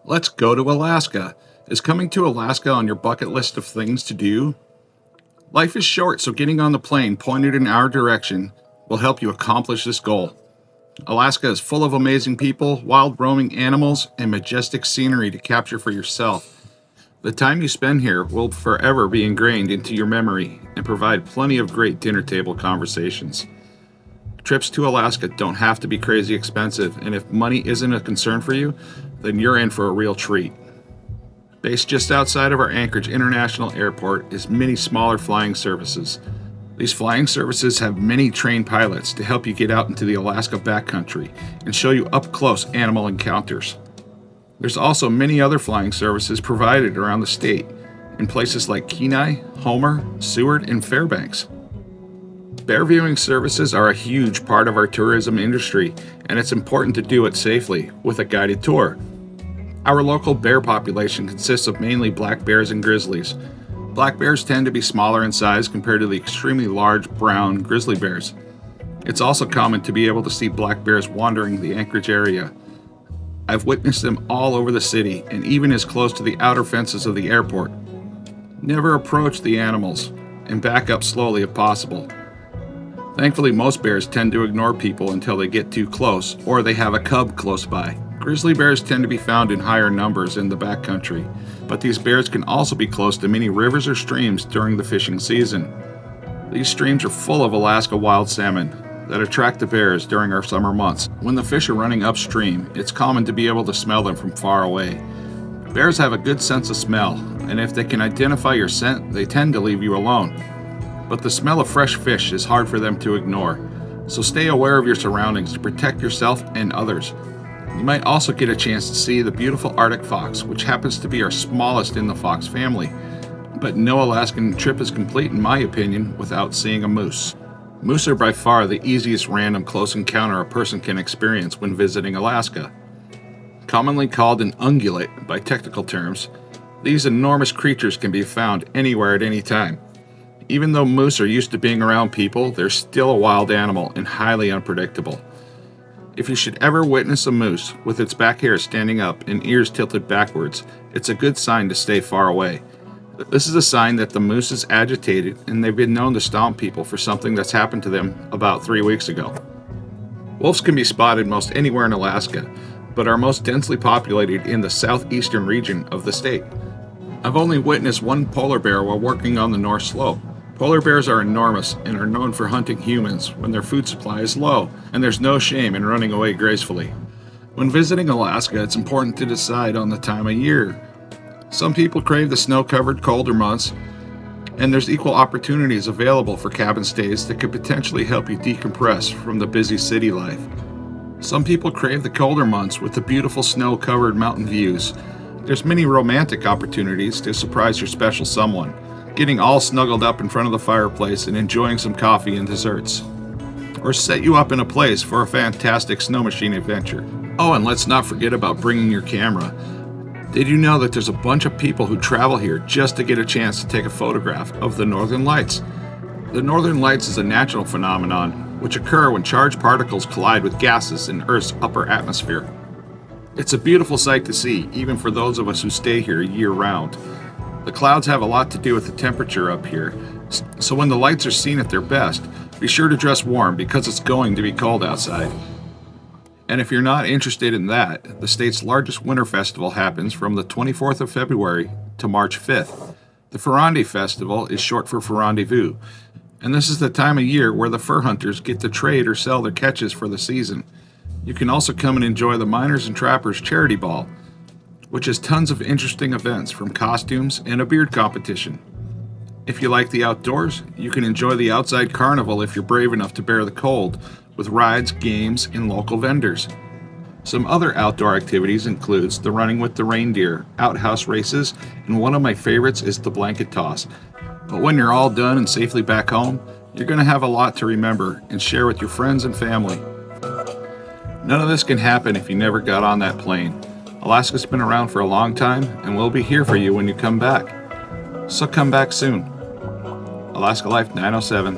Let's go to Alaska. Is coming to Alaska on your bucket list of things to do? Life is short, so getting on the plane pointed in our direction will help you accomplish this goal. Alaska is full of amazing people, wild roaming animals, and majestic scenery to capture for yourself. The time you spend here will forever be ingrained into your memory and provide plenty of great dinner table conversations. Trips to Alaska don't have to be crazy expensive, and if money isn't a concern for you, then you're in for a real treat. Based just outside of our Anchorage International Airport is many smaller flying services. These flying services have many trained pilots to help you get out into the Alaska backcountry and show you up-close animal encounters. There's also many other flying services provided around the state in places like Kenai, Homer, Seward, and Fairbanks. Bear viewing services are a huge part of our tourism industry, and it's important to do it safely with a guided tour. Our local bear population consists of mainly black bears and grizzlies. Black bears tend to be smaller in size compared to the extremely large brown grizzly bears. It's also common to be able to see black bears wandering the Anchorage area. I've witnessed them all over the city and even as close to the outer fences of the airport. Never approach the animals and back up slowly if possible. Thankfully, most bears tend to ignore people until they get too close or they have a cub close by. Grizzly bears tend to be found in higher numbers in the backcountry, but these bears can also be close to many rivers or streams during the fishing season. These streams are full of Alaska wild salmon that attract the bears during our summer months. When the fish are running upstream, it's common to be able to smell them from far away. Bears have a good sense of smell, and if they can identify your scent, they tend to leave you alone. But the smell of fresh fish is hard for them to ignore, so stay aware of your surroundings to protect yourself and others. You might also get a chance to see the beautiful Arctic fox, which happens to be our smallest in the fox family. But no Alaskan trip is complete, in my opinion, without seeing a moose. Moose are by far the easiest random close encounter a person can experience when visiting Alaska. Commonly called an ungulate by technical terms, these enormous creatures can be found anywhere at any time. Even though moose are used to being around people, they're still a wild animal and highly unpredictable. If you should ever witness a moose with its back hair standing up and ears tilted backwards, it's a good sign to stay far away. This is a sign that the moose is agitated and they've been known to stomp people for something that's happened to them about 3 weeks ago. Wolves can be spotted most anywhere in Alaska, but are most densely populated in the southeastern region of the state. I've only witnessed one polar bear while working on the North Slope. Polar bears are enormous and are known for hunting humans when their food supply is low, and there's no shame in running away gracefully. When visiting Alaska, it's important to decide on the time of year. Some people crave the snow-covered colder months, and there's equal opportunities available for cabin stays that could potentially help you decompress from the busy city life. Some people crave the colder months with the beautiful snow-covered mountain views. There's many romantic opportunities to surprise your special someone, getting all snuggled up in front of the fireplace and enjoying some coffee and desserts. Or set you up in a place for a fantastic snow machine adventure. Oh, and let's not forget about bringing your camera. Did you know that there's a bunch of people who travel here just to get a chance to take a photograph of the Northern Lights? The Northern Lights is a natural phenomenon which occur when charged particles collide with gases in Earth's upper atmosphere. It's a beautiful sight to see, even for those of us who stay here year-round. The clouds have a lot to do with the temperature up here, so when the lights are seen at their best, be sure to dress warm because it's going to be cold outside. And if you're not interested in that, the state's largest winter festival happens from the 24th of February to March 5th. The Ferrandi Festival is short for Ferrandivoo, and this is the time of year where the fur hunters get to trade or sell their catches for the season. You can also come and enjoy the Miners and Trappers Charity Ball, which has tons of interesting events from costumes and a beard competition. If you like the outdoors, you can enjoy the outside carnival if you're brave enough to bear the cold, with rides, games, and local vendors. Some other outdoor activities includes the running with the reindeer, outhouse races, and one of my favorites is the blanket toss. But when you're all done and safely back home, you're going to have a lot to remember and share with your friends and family. None of this can happen if you never got on that plane. Alaska's been around for a long time, and we'll be here for you when you come back. So come back soon. Alaska Life 907.